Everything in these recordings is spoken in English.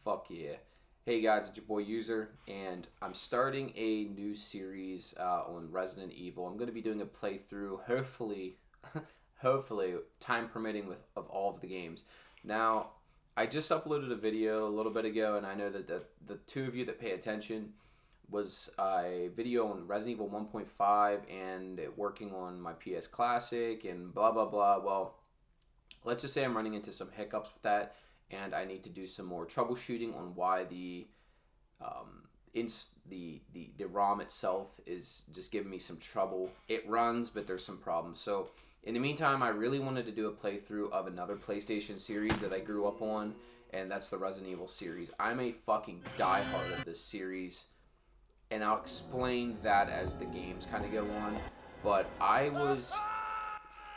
Fuck yeah. Hey guys, it's your boy User, and I'm starting a new series on Resident Evil. I'm going to be doing a playthrough, hopefully, time permitting, of all of the games. Now, I just uploaded a video a little bit ago, and I know that the two of you that pay attention was a video on Resident Evil 1.5 and working on my PS Classic and blah blah blah. Well, let's just say I'm running into some hiccups with that, and I need to do some more troubleshooting on why the ROM itself is just giving me some trouble. It runs, but there's some problems. So in the meantime, I really wanted to do a playthrough of another PlayStation series that I grew up on, and that's the Resident Evil series. I'm a fucking diehard of this series, and I'll explain that as the games kind of go on. But I was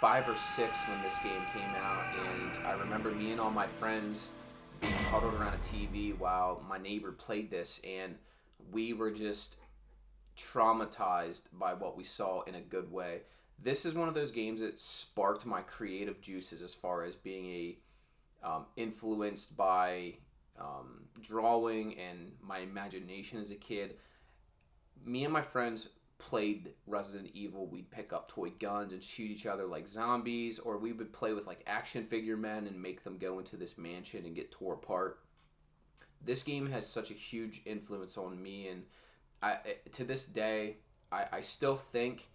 5 or 6 when this game came out, and I remember me and all my friends being huddled around a TV while my neighbor played this, and we were just traumatized by what we saw in a good way. This is one of those games that sparked my creative juices as far as being influenced by drawing and my imagination as a kid. Me and my friends played Resident Evil. We'd pick up toy guns and shoot each other like zombies, or we would play with like action figure men and make them go into this mansion and get tore apart. This game has such a huge influence on me, and to this day, I still think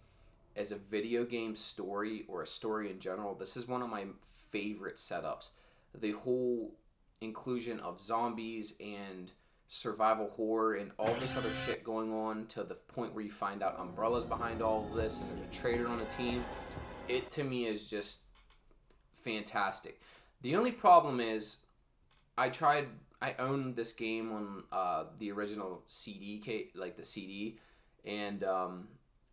as a video game story or a story in general, this is one of my favorite setups. The whole inclusion of zombies and survival horror and all this other shit going on to the point where you find out Umbrella's behind all of this and there's a traitor on the team. It to me is just fantastic. The only problem is I own this game on the original CD, like the CD, and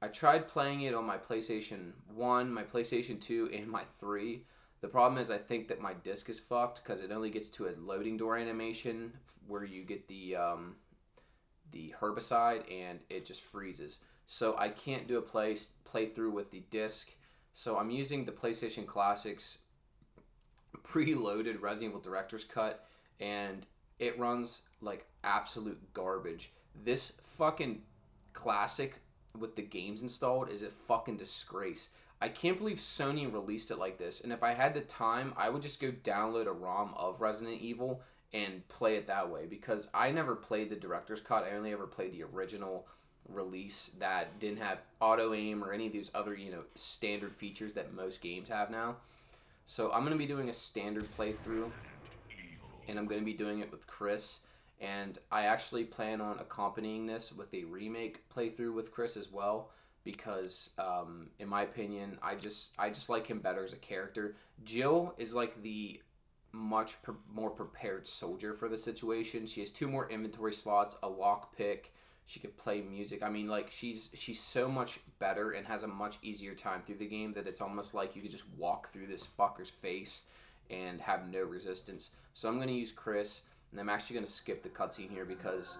I tried playing it on my PlayStation 1, my PlayStation 2, and my 3. The problem is I think that my disc is fucked because it only gets to a loading door animation where you get the herbicide and it just freezes. So I can't do a playthrough with the disc. So I'm using the PlayStation Classics preloaded Resident Evil Director's Cut, and it runs like absolute garbage. This fucking Classic with the games installed is a fucking disgrace. I can't believe Sony released it like this, and if I had the time, I would just go download a ROM of Resident Evil and play it that way, because I never played the Director's Cut. I only ever played the original release that didn't have auto-aim or any of these other, standard features that most games have now. So I'm going to be doing a standard playthrough, and I'm going to be doing it with Chris, and I actually plan on accompanying this with a remake playthrough with Chris as well, because in my opinion, I just like him better as a character. Jill is like the much more prepared soldier for the situation. She has 2 more inventory slots, a lockpick. She could play music. I mean, like, she's so much better and has a much easier time through the game that it's almost like you could just walk through this fucker's face and have no resistance. So I'm going to use Chris, and I'm actually going to skip the cutscene here because,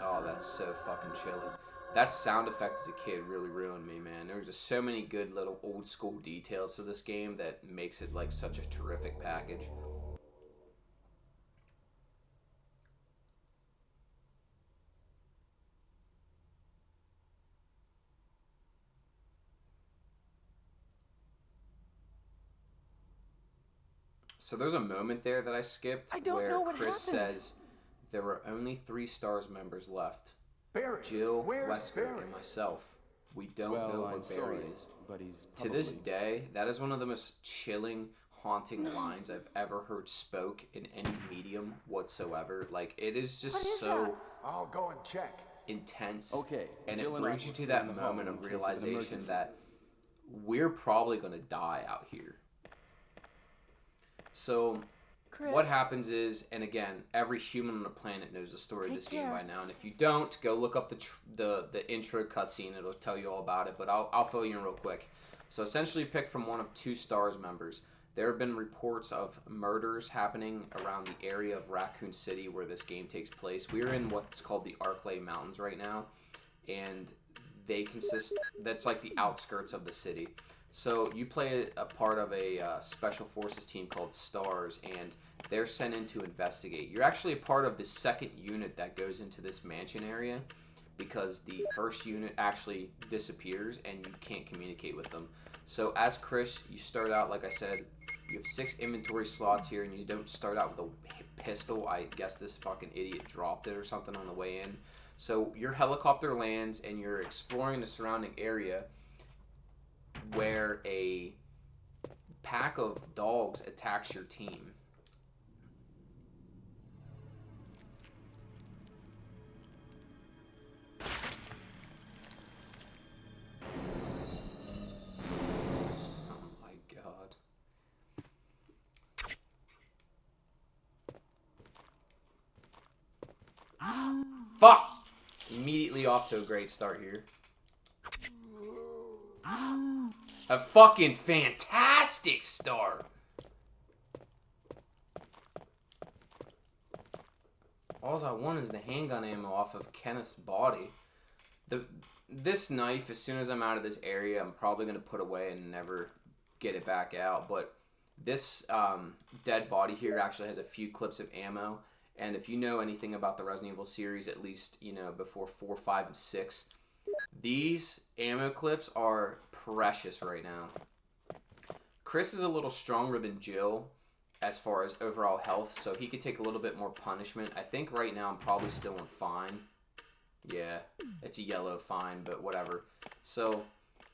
oh, that's so fucking chilling. That sound effect as a kid really ruined me, man. There was just so many good little old school details to this game that makes it like such a terrific package. So there's a moment there that I skipped where Chris says there were only 3 STARS members left. Barry, Jill, where's Wesker, Barry? and myself. We don't know where Barry is. But he's To this day, that is one of the most chilling, haunting lines I've ever heard spoke in any medium whatsoever. Like, it is just so I'll go and check. intense. Okay, And Jill it and I brings you will to stay that in the hall moment in of case of an realization emergency. that we're probably going to die out here. So what happens is, and again, every human on the planet knows the story of this game by now. And if you don't, go look up the intro cutscene. It'll tell you all about it. But I'll fill you in real quick. So essentially, pick from one of 2 STARS members. There have been reports of murders happening around the area of Raccoon City where this game takes place. We're in what's called the Arklay Mountains right now, and that's like the outskirts of the city. So you play a part of a special forces team called STARS, and they're sent in to investigate. You're actually a part of the second unit that goes into this mansion area, because the first unit actually disappears and you can't communicate with them. So as Chris, you start out, like I said, you have 6 inventory slots here, and you don't start out with a pistol. I guess this fucking idiot dropped it or something on the way in. So your helicopter lands and you're exploring the surrounding area where a pack of dogs attacks your team. Fuck! Immediately off to a great start here. A fucking fantastic start! All I want is the handgun ammo off of Kenneth's body. This knife, as soon as I'm out of this area, I'm probably going to put away and never get it back out. But this dead body here actually has a few clips of ammo. And if you know anything about the Resident Evil series, at least, you know, before 4, 5, and 6, these ammo clips are precious right now. Chris is a little stronger than Jill as far as overall health, so he could take a little bit more punishment. I think right now I'm probably still in fine. Yeah, it's a yellow fine, but whatever. So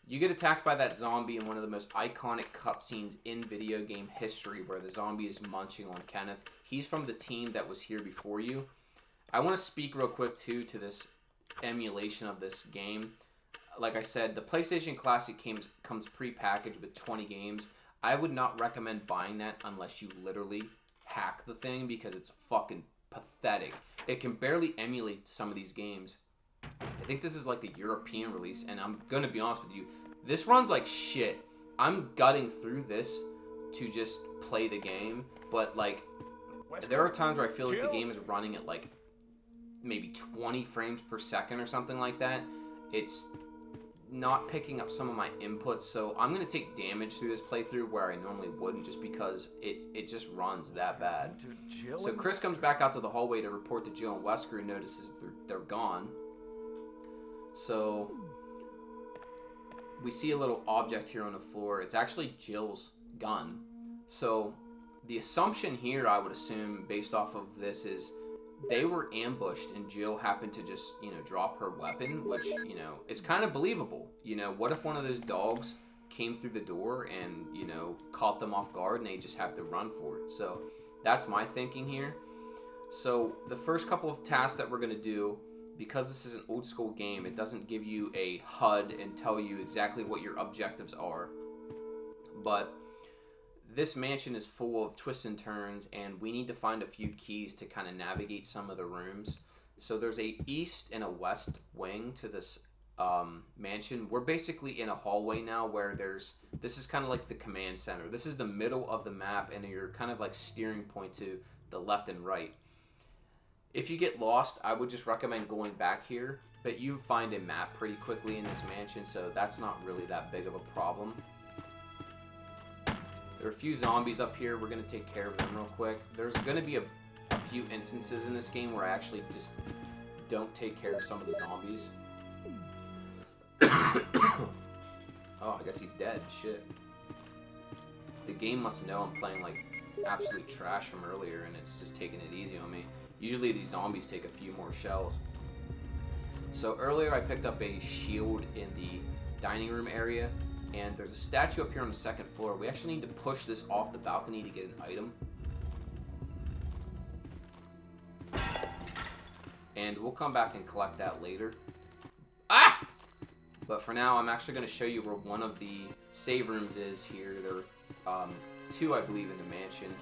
you get attacked by that zombie in one of the most iconic cutscenes in video game history, where the zombie is munching on Kenneth. He's from the team that was here before you. I want to speak real quick, too, to this emulation of this game. Like I said, the PlayStation Classic comes pre-packaged with 20 games. I would not recommend buying that unless you literally hack the thing, because it's fucking pathetic. It can barely emulate some of these games. I think this is like the European release, and I'm going to be honest with you, this runs like shit. I'm gutting through this to just play the game, but like, there are times where I feel like the game is running at like maybe 20 frames per second or something like that. It's not picking up some of my inputs, so I'm going to take damage through this playthrough where I normally wouldn't, just because it just runs that bad. So Chris comes back out to the hallway to report to Jill, and Wesker, and notices they're gone. So we see a little object here on the floor. It's actually Jill's gun. So the assumption here, I would assume, based off of this, is they were ambushed and Jill happened to just, you know, drop her weapon, which, you know, it's kind of believable. You know, what if one of those dogs came through the door and, you know, caught them off guard and they just have to run for it? So that's my thinking here. So the first couple of tasks that we're going to do, because this is an old school game, it doesn't give you a HUD and tell you exactly what your objectives are. But this mansion is full of twists and turns, and we need to find a few keys to kind of navigate some of the rooms. So there's a east and a west wing to this mansion. We're basically in a hallway now where this is kind of like the command center. This is the middle of the map, and you're kind of like steering point to the left and right. If you get lost, I would just recommend going back here, but you find a map pretty quickly in this mansion, so that's not really that big of a problem. There are a few zombies up here. We're going to take care of them real quick. There's going to be a few instances in this game where I actually just don't take care of some of the zombies. Oh, I guess he's dead. Shit. The game must know I'm playing like absolute trash from earlier, and it's just taking it easy on me. Usually these zombies take a few more shells. So earlier I picked up a shield in the dining room area, and there's a statue up here on the second floor. We actually need to push this off the balcony to get an item. And we'll come back and collect that later. Ah! But for now, I'm actually going to show you where one of the save rooms is here. There are 2, I believe, in the mansion.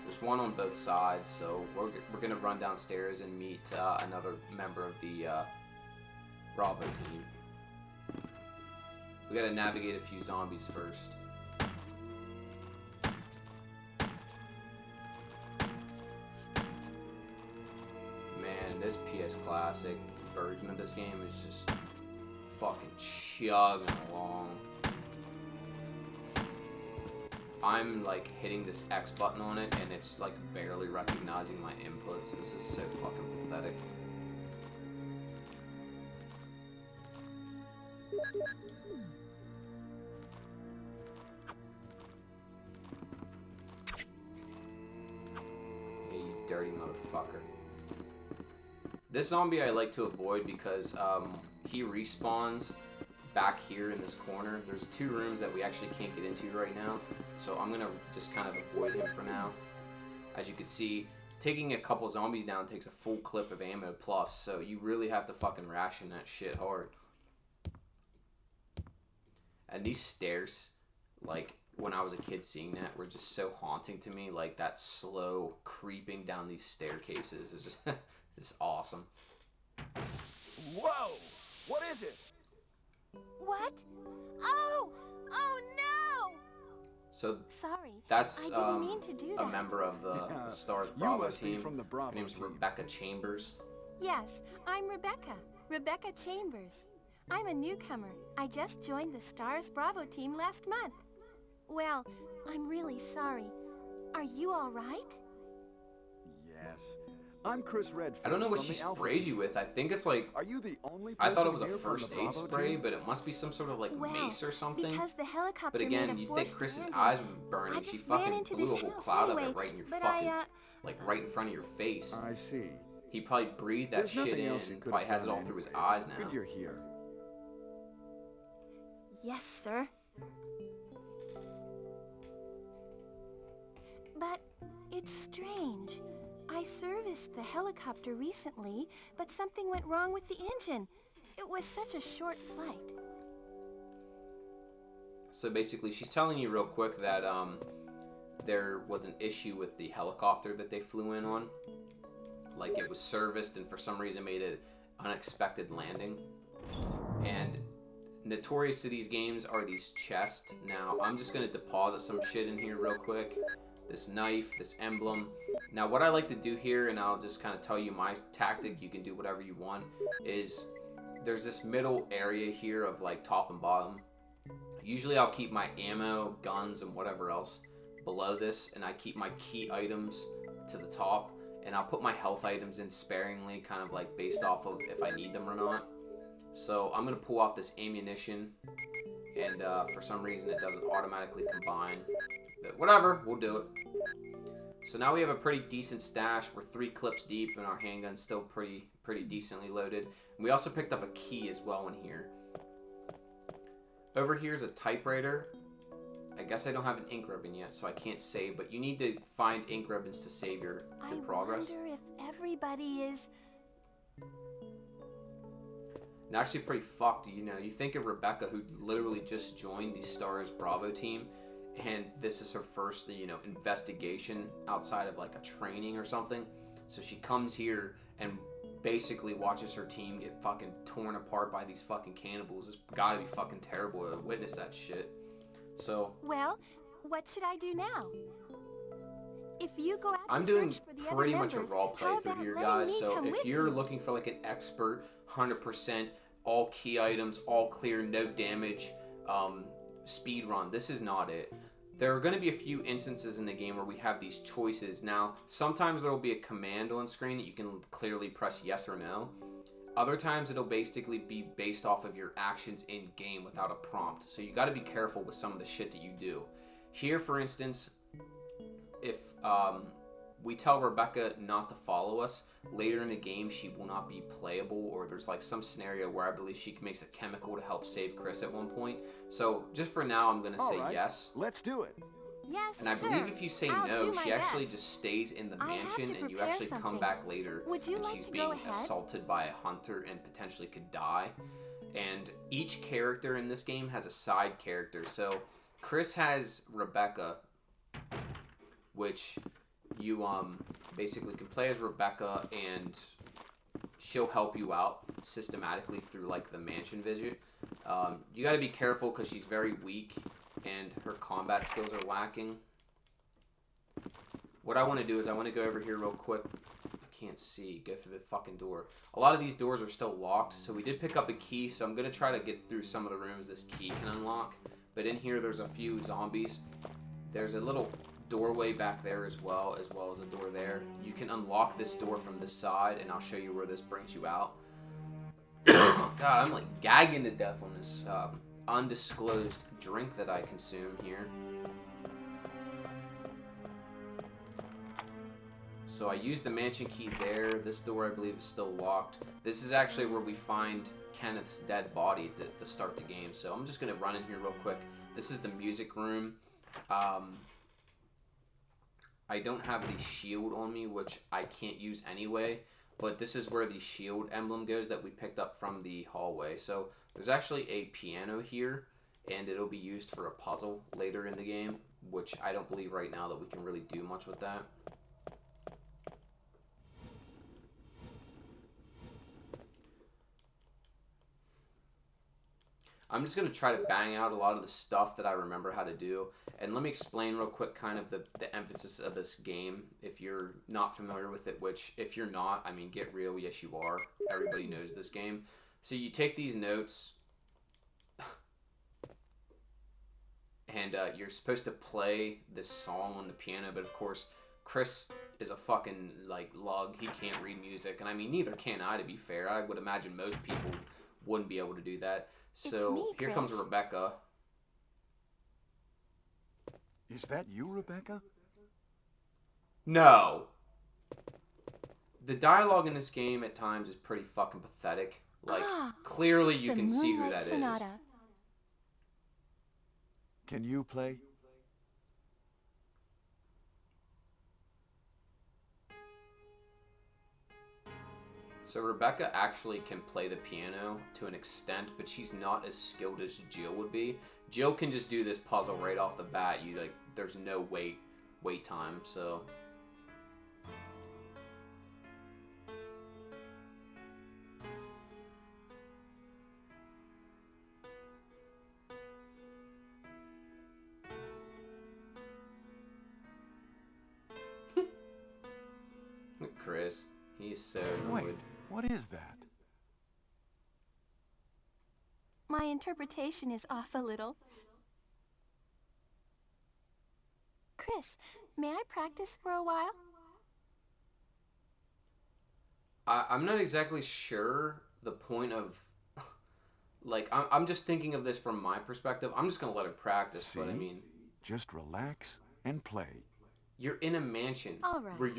There's one on both sides, so we're going to run downstairs and meet another member of the Bravo team. We gotta navigate a few zombies first. Man, this PS Classic version of this game is just fucking chugging along. I'm like hitting this X button on it and it's like barely recognizing my inputs. This is so fucking pathetic. Hey, you dirty motherfucker. This zombie I like to avoid because he respawns back here in this corner. There's 2 rooms that we actually can't get into right now, so I'm gonna just kind of avoid him for now. As you can see, taking a couple zombies down takes a full clip of ammo plus, so you really have to fucking ration that shit hard. And these stairs, like when I was a kid seeing that, were just so haunting to me. Like that slow creeping down these staircases is just just awesome. Whoa! What is it? What? Oh! Oh no! So Sorry, that's I didn't mean to do a that. member of the Stars Bravo must be team. from the Bravo Her name's team. Rebecca Chambers. Yes, I'm Rebecca. Rebecca Chambers. I'm a newcomer. I just joined the Stars Bravo team last month. Well, I'm really sorry. Are you all right? Yes. I'm Chris Redfield. I don't know what from she the Alpha sprays team. you with. I think it's like, Are you the only I thought person it was a here from first the aid Bravo spray, team? but it must be some sort of like Well, mace or something. because the helicopter But again, made a you'd think forced Chris's landing. eyes would burn I and she just ran fucking into blew this a whole house cloud anyway, of it right in your but fucking, I, like right in front of your face. I see. He probably breathed that There's shit nothing in else you and could probably have has it done all through his anyways. eyes now. Good you're here. Yes, sir. But it's strange. I serviced the helicopter recently, but something went wrong with the engine. It was such a short flight. So basically, she's telling you real quick that there was an issue with the helicopter that they flew in on. Like it was serviced and for some reason made an unexpected landing. And notorious to these games are these chests. Now, I'm just going to deposit some shit in here real quick. This knife, this emblem. Now, what I like to do here, and I'll just kind of tell you my tactic, you can do whatever you want, is there's this middle area here of like top and bottom. Usually I'll keep my ammo, guns, and whatever else below this, and I keep my key items to the top, and I'll put my health items in sparingly, kind of like based off of if I need them or not. So I'm going to pull off this ammunition, and for some reason it doesn't automatically combine. But whatever, we'll do it. So now we have a pretty decent stash. We're 3 clips deep, and our handgun's still pretty decently loaded. And we also picked up a key as well in here. Over here is a typewriter. I guess I don't have an ink ribbon yet, so I can't save, but you need to find ink ribbons to save your progress. I wonder if everybody is... And actually pretty fucked, you know. You think of Rebecca, who literally just joined the Stars Bravo team, and this is her first, you know, investigation outside of like a training or something. So she comes here and basically watches her team get fucking torn apart by these fucking cannibals. It's gotta be fucking terrible to witness that shit. So Well, what should I do now? If you go out I'm to doing search for the other pretty much a members, raw how playthrough about here, letting guys. me So come if with you're you? looking for like an expert, 100%, all key items, all clear, no damage, speed run, this is not it. There are going to be a few instances in the game where we have these choices. Now, sometimes there will be a command on screen that you can clearly press yes or no. Other times it'll basically be based off of your actions in game without a prompt. So you got to be careful with some of the shit that you do. Here, for instance, if we tell Rebecca not to follow us, later in the game she will not be playable, or there's like some scenario where I believe she makes a chemical to help save Chris at one point. So just for now, I'm going to say All right, yes. Let's do it. Yes, And I sir. believe if you say I'll no, do my she actually best. just stays in the I have mansion to and you prepare actually come something. back later Would you and like she's to being go ahead? assaulted by a hunter and potentially could die. And each character in this game has a side character. So Chris has Rebecca, which you basically can play as Rebecca and she'll help you out systematically through like the mansion visit. You got to be careful because she's very weak and her combat skills are lacking. What I want to do is I want to go over here real quick. I can't see. Go through the fucking door. A lot of these doors are still locked, so we did pick up a key, so I'm going to try to get through some of the rooms this key can unlock. But in here, there's a few zombies There's a little doorway back there as well as a door there. You can unlock this door from this side, and I'll show you where this brings you out. God, I'm like gagging to death on this undisclosed drink that I consume here. So I used the mansion key there. This door, I believe, is still locked. This is actually where we find Kenneth's dead body to start the game. So I'm just going to run in here real quick. This is the music room. I don't have the shield on me, which I can't use anyway. But this is where the shield emblem goes that we picked up from the hallway. So there's actually a piano here, and it'll be used for a puzzle later in the game, which I don't believe right now that we can really do much with that. I'm just going to try to bang out a lot of the stuff that I remember how to do. And let me explain real quick kind of the emphasis of this game if you're not familiar with it, which if you're not, I mean, get real, yes you are. Everybody knows this game. So you take these notes and you're supposed to play this song on the piano, but of course, Chris is a fucking, like, lug. He can't read music. And I mean, neither can I, to be fair. I would imagine most people wouldn't be able to do that. So here comes Rebecca. Is that you, Rebecca? No. The dialogue in this game at times is pretty fucking pathetic. Like, clearly you can see who that is. Can you play? So Rebecca actually can play the piano to an extent, but she's not as skilled as Jill would be. Jill can just do this puzzle right off the bat. There's no wait time, so. Look, Chris, he's so annoyed. Wait, what is that? My interpretation is off a little. Chris, may I practice for a while? I'm not exactly sure the point of... Like, I'm just thinking of this from my perspective. I'm just going to let her practice, See? but I mean... Just relax and play. You're in a mansion All right. where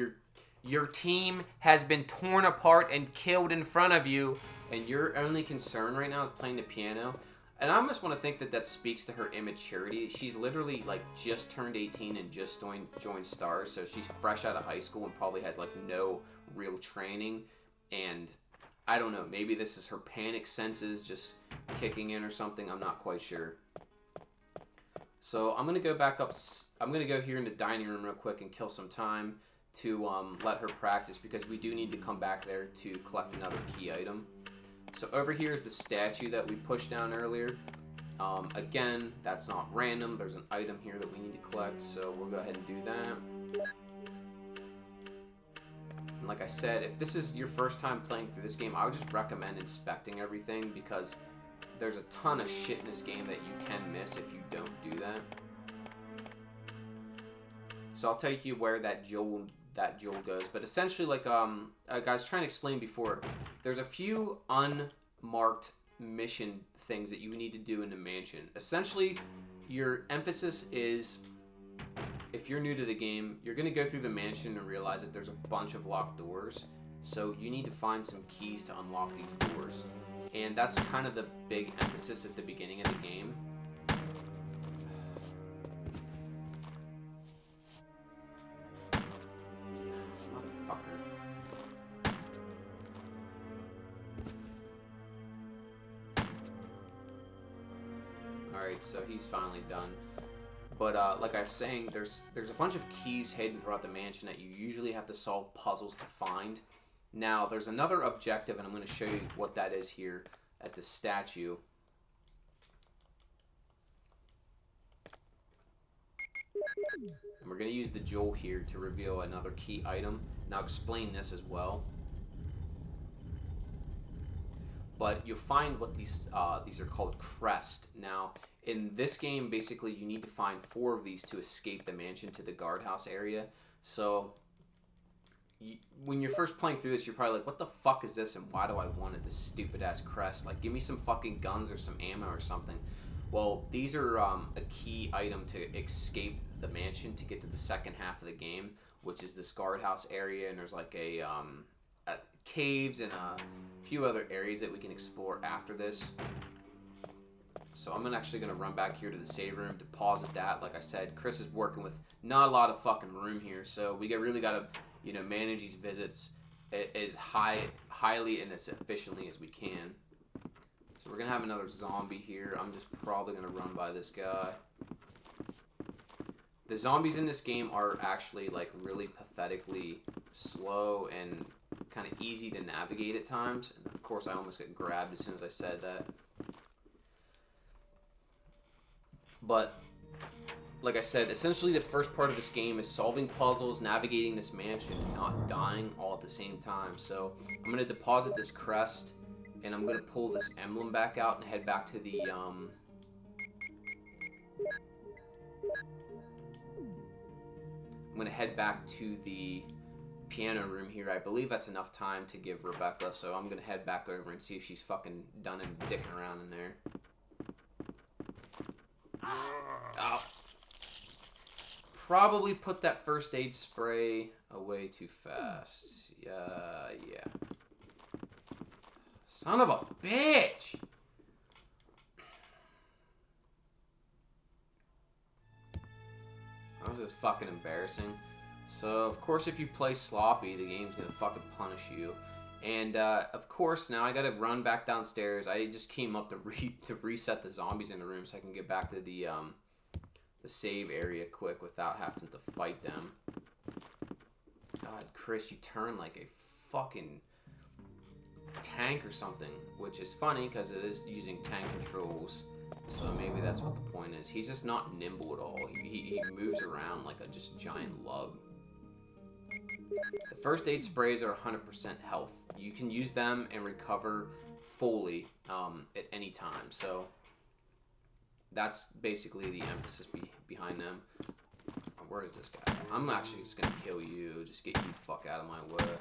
your team has been torn apart and killed in front of you, and your only concern right now is playing the piano. And I almost want to think that speaks to her immaturity. She's literally, like, just turned 18 and just joined STARS, so she's fresh out of high school and probably has, like, no real training. And I don't know, maybe this is her panic senses just kicking in or something. I'm not quite sure. So I'm going to go back up. I'm going to go here in the dining room real quick and kill some time to let her practice, because we do need to come back there to collect another key item. So over here is the statue that we pushed down earlier. Again, that's not random. There's an item here that we need to collect, so we'll go ahead and do that. And like I said, if this is your first time playing through this game, I would just recommend inspecting everything, because there's a ton of shit in this game that you can miss if you don't do that. So I'll tell you where that jewel goes, but essentially, like I was trying to explain before, there's a few unmarked mission things that you need to do in the mansion. Essentially, your emphasis is, if you're new to the game, you're going to go through the mansion and realize that there's a bunch of locked doors, so you need to find some keys to unlock these doors, and that's kind of the big emphasis at the beginning of the game. Alright, so he's finally done. But like I was saying, there's a bunch of keys hidden throughout the mansion that you usually have to solve puzzles to find. Now, there's another objective, and I'm going to show you what that is here at the statue. And we're going to use the jewel here to reveal another key item. Now, I'll explain this as well. But you'll find what these are called CREST. Now, in this game, basically, you need to find 4 of these to escape the mansion to the guardhouse area. So, when you're first playing through this, you're probably like, what the fuck is this, and why do I want it, this stupid-ass CREST? Like, give me some fucking guns or some ammo or something. Well, these are a key item to escape the mansion to get to the second half of the game, which is this guardhouse area, and there's like a caves and a few other areas that we can explore after this. So I'm actually going to run back here to the save room, deposit that. Like I said, Chris is working with not a lot of fucking room here, so we really got to, you know, manage these visits as highly and as efficiently as we can. So we're going to have another zombie here. I'm just probably going to run by this guy. The zombies in this game are actually like really pathetically slow and kind of easy to navigate at times. And of course, I almost got grabbed as soon as I said that. But like I said, essentially the first part of this game is solving puzzles, navigating this mansion, and not dying all at the same time. So I'm going to deposit this CREST, and I'm going to pull this emblem back out and head back to the I'm going to head back to the piano room here. I believe that's enough time to give Rebecca, so I'm going to head back over and see if she's fucking done and dicking around in there. Oh. Probably put that first aid spray away too fast. Yeah. Son of a bitch! That was just fucking embarrassing. So, of course, if you play sloppy, the game's gonna fucking punish you. And, of course, now I gotta run back downstairs. I just came up to reset the zombies in the room so I can get back to the save area quick without having to fight them. God, Chris, you turn like a fucking tank or something, which is funny because it is using tank controls. So maybe that's what the point is. He's just not nimble at all. He moves around like a just giant lug. The first aid sprays are 100% health. You can use them and recover fully at any time. So that's basically the emphasis behind them. Where is this guy? I'm actually just going to kill you. Just get you the fuck out of my way.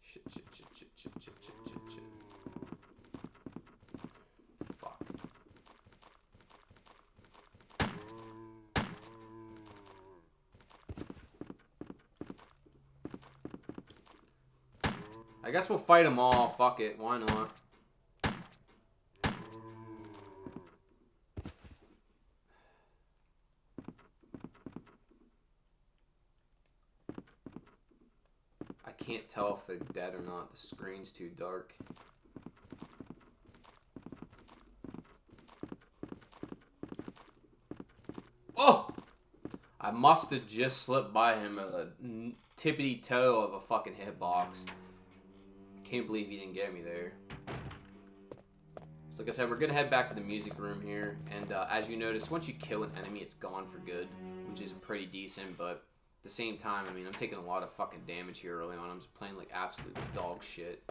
Shit. Fuck. I guess we'll fight them all. Fuck it. Why not? I can't tell if they're dead or not. The screen's too dark. Oh! I must have just slipped by him at a tippity toe of a fucking hitbox. Can't believe he didn't get me there. So like I said, we're gonna head back to the music room here, and as you notice, once you kill an enemy, it's gone for good, which is pretty decent, but at the same time, I mean, I'm taking a lot of fucking damage here early on. I'm just playing like absolute dog shit.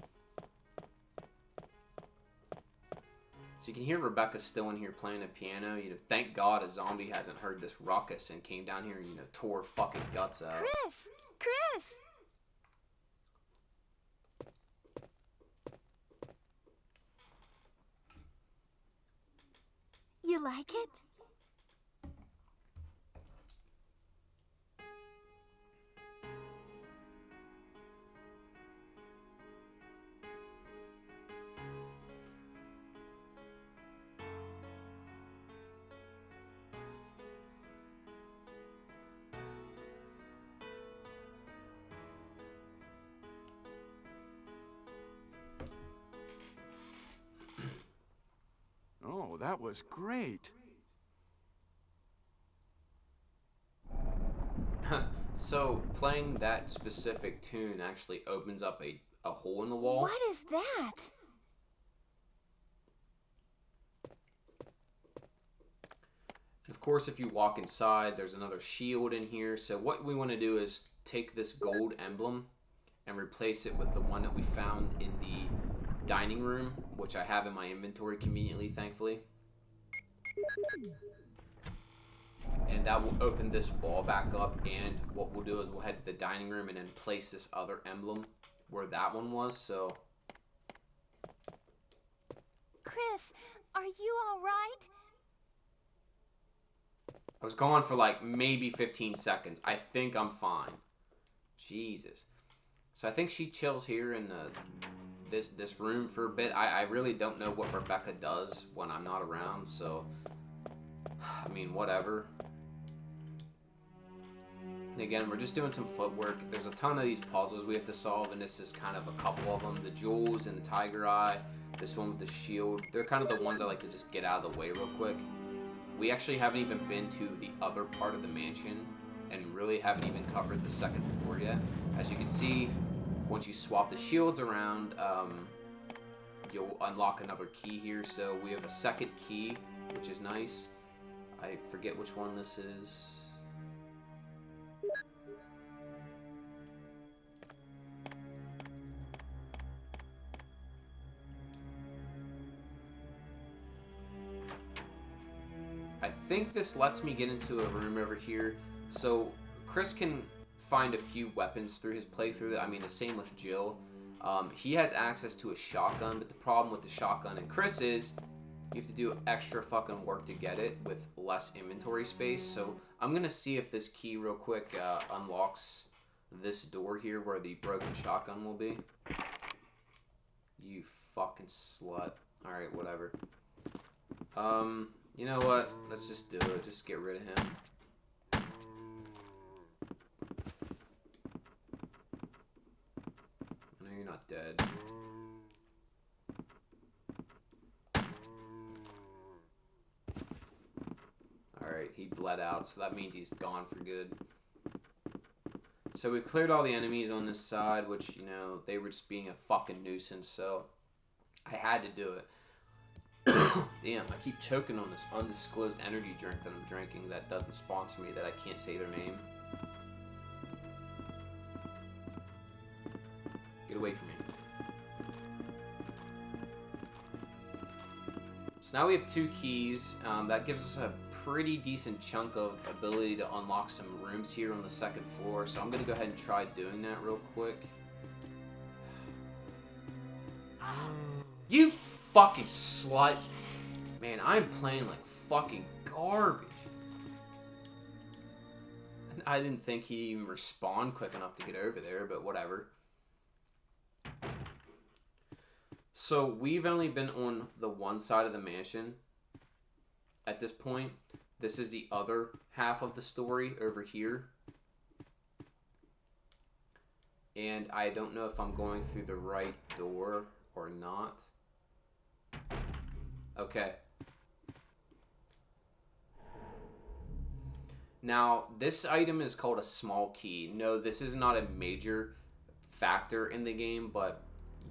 So you can hear Rebecca still in here playing the piano. You know, thank God a zombie hasn't heard this ruckus and came down here and, you know, tore fucking guts out. Chris! You like it? Oh, that was great. So, playing that specific tune actually opens up a hole in the wall. What is that? And of course, if you walk inside, there's another shield in here. So what we want to do is take this gold emblem and replace it with the one that we found in the dining room, which I have in my inventory conveniently, thankfully. And that will open this wall back up, and what we'll do is we'll head to the dining room and then place this other emblem where that one was. So Chris, are you all right? I was gone for like maybe 15 seconds. I think I'm fine. Jesus. So I think she chills here in this room for a bit. I really don't know what Rebecca does when I'm not around, so I mean, whatever. Again, we're just doing some footwork. There's a ton of these puzzles we have to solve, and this is kind of a couple of them. The jewels and the tiger eye, this one with the shield. They're kind of the ones I like to just get out of the way real quick. We actually haven't even been to the other part of the mansion, and really haven't even covered the second floor yet. As you can see, once you swap the shields around, you'll unlock another key here. So we have a second key, which is nice. I forget which one this is. I think this lets me get into a room over here. So Chris can find a few weapons through his playthrough. I mean, the same with Jill. He has access to a shotgun, but the problem with the shotgun and Chris is you have to do extra fucking work to get it with less inventory space. So I'm gonna see if this key real quick unlocks this door here where the broken shotgun will be. You fucking slut. Alright, whatever. You know what? Let's just do it. Just get rid of him. I know you're not dead. Alright, he bled out, so that means he's gone for good. So we've cleared all the enemies on this side, which, you know, they were just being a fucking nuisance, so I had to do it. Damn, I keep choking on this undisclosed energy drink that I'm drinking that doesn't sponsor me, that I can't say their name. Get away from me. So now we have 2 keys. That gives us a pretty decent chunk of ability to unlock some rooms here on the second floor. So I'm going to go ahead and try doing that real quick. You fucking slut. Man, I'm playing like fucking garbage. I didn't think he'd even respawn quick enough to get over there, but whatever. So we've only been on the one side of the mansion at this point. This is the other half of the story over here. And I don't know if I'm going through the right door or not. Okay. Now, this item is called a small key. No, this is not a major factor in the game, but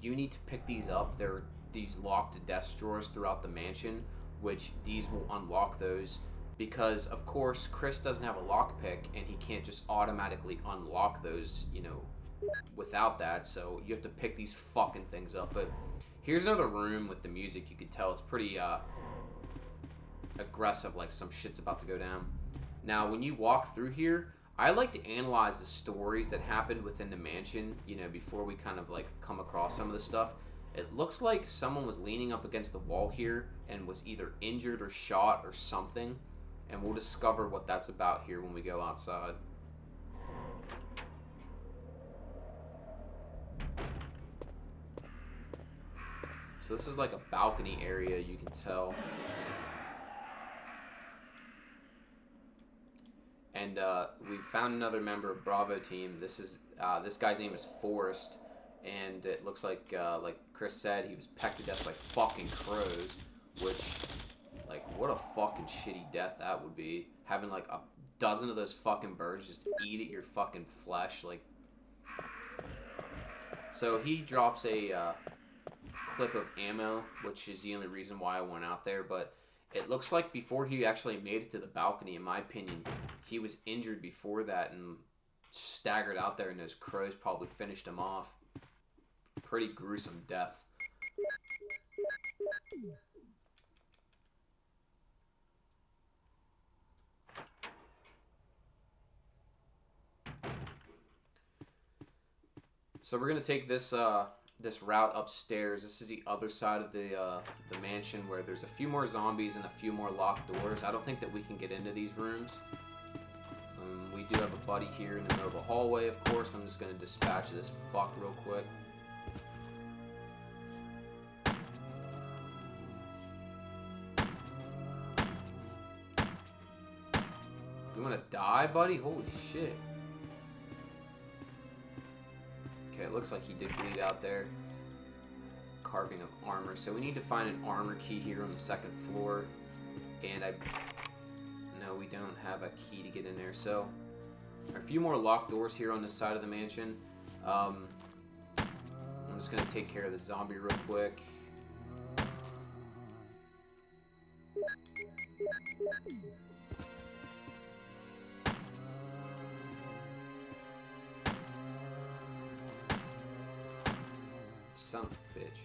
you need to pick these up. There are these locked desk drawers throughout the mansion, which these will unlock those because, of course, Chris doesn't have a lockpick, and he can't just automatically unlock those, you know, without that. So you have to pick these fucking things up. But here's another room with the music. You can tell it's pretty aggressive, like some shit's about to go down. Now, when you walk through here, I like to analyze the stories that happened within the mansion, you know, before we kind of like come across some of the stuff. It looks like someone was leaning up against the wall here and was either injured or shot or something. And we'll discover what that's about here when we go outside. So this is like a balcony area, you can tell. And we found another member of Bravo team. This guy's name is Forrest, and it looks like Chris said, he was pecked to death by fucking crows, which, like, what a fucking shitty death that would be. Having like a dozen of those fucking birds just eat at your fucking flesh, like. So he drops a clip of ammo, which is the only reason why I went out there, but it looks like before he actually made it to the balcony, in my opinion, he was injured before that, and staggered out there and those crows probably finished him off. Pretty gruesome death. So we're gonna take this this route upstairs. This is the other side of the mansion where there's a few more zombies and a few more locked doors. I don't think that we can get into these rooms. We do have a buddy here in the middle of the hallway, of course. I'm just gonna dispatch this fuck real quick. You wanna die, buddy? Holy shit. Okay, it looks like he did bleed out there. Carving of armor. So we need to find an armor key here on the second floor. And no, we don't have a key to get in there. So a few more locked doors here on this side of the mansion. I'm just going to take care of the zombie real quick. Son of a bitch.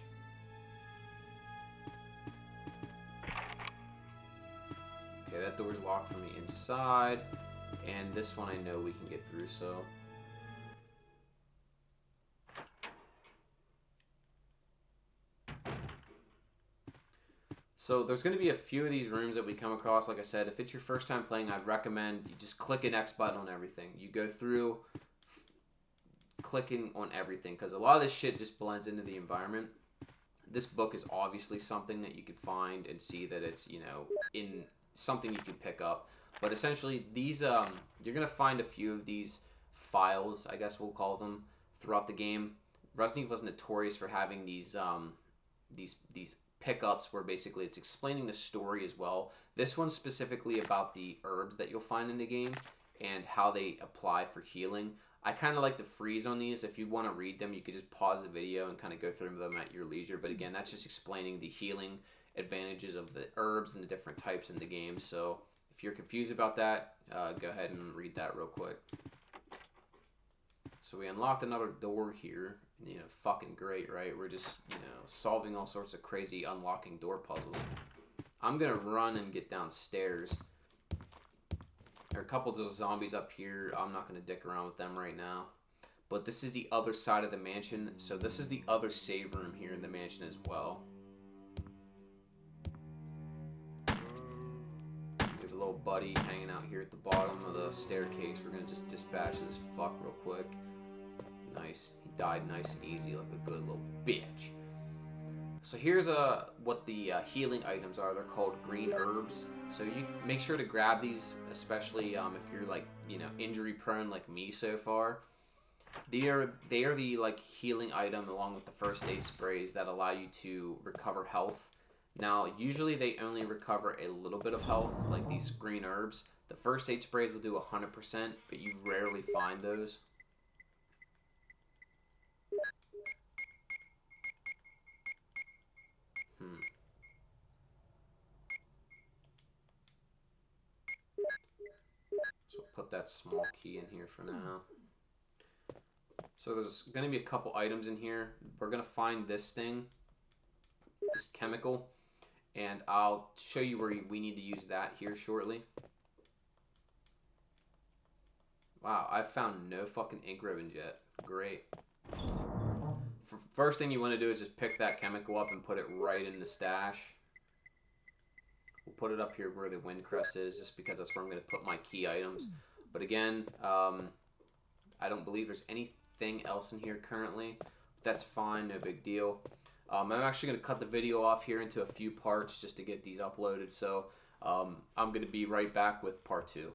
Okay, that door's locked from the inside. And this one I know we can get through, so. So there's going to be a few of these rooms that we come across. Like I said, if it's your first time playing, I'd recommend you just click an X button on everything. You go through clicking on everything because a lot of this shit just blends into the environment. This book is obviously something that you could find and see that it's, you know, in something you could pick up. But essentially, these you're gonna find a few of these files, I guess we'll call them, throughout the game. Resident Evil is notorious for having these pickups where basically it's explaining the story as well. This one's specifically about the herbs that you'll find in the game and how they apply for healing. I kind of like to freeze on these. If you want to read them, you could just pause the video and kind of go through them at your leisure. But again, that's just explaining the healing advantages of the herbs and the different types in the game. So if you're confused about that, go ahead and read that real quick. So we unlocked another door here. You know, fucking great, right? We're just, you know, solving all sorts of crazy unlocking door puzzles. I'm going to run and get downstairs. There are a couple of those zombies up here. I'm not going to dick around with them right now. But this is the other side of the mansion. So this is the other save room here in the mansion as well. We have a little buddy hanging out here at the bottom of the staircase. We're going to just dispatch this fuck real quick. Nice. He died nice and easy like a good little bitch. So here's what the healing items are. They're called green herbs. So you make sure to grab these, especially if you're like, you know, injury prone like me so far. They are the like healing item along with the first aid sprays that allow you to recover health. Now usually they only recover a little bit of health, like these green herbs. The first aid sprays will do 100%, but you rarely find those. So we'll put that small key in here for now. So there's going to be a couple items in here. We're going to find this thing, this chemical, and I'll show you where we need to use that here shortly. Wow, I've found no fucking ink ribbons yet. Great. First thing you want to do is just pick that chemical up and put it right in the stash. We'll put it up here where the wind crest is, just because that's where I'm going to put my key items. But again, I don't believe there's anything else in here currently. But that's fine, no big deal. I'm actually going to cut the video off here into a few parts just to get these uploaded. So I'm going to be right back with part 2.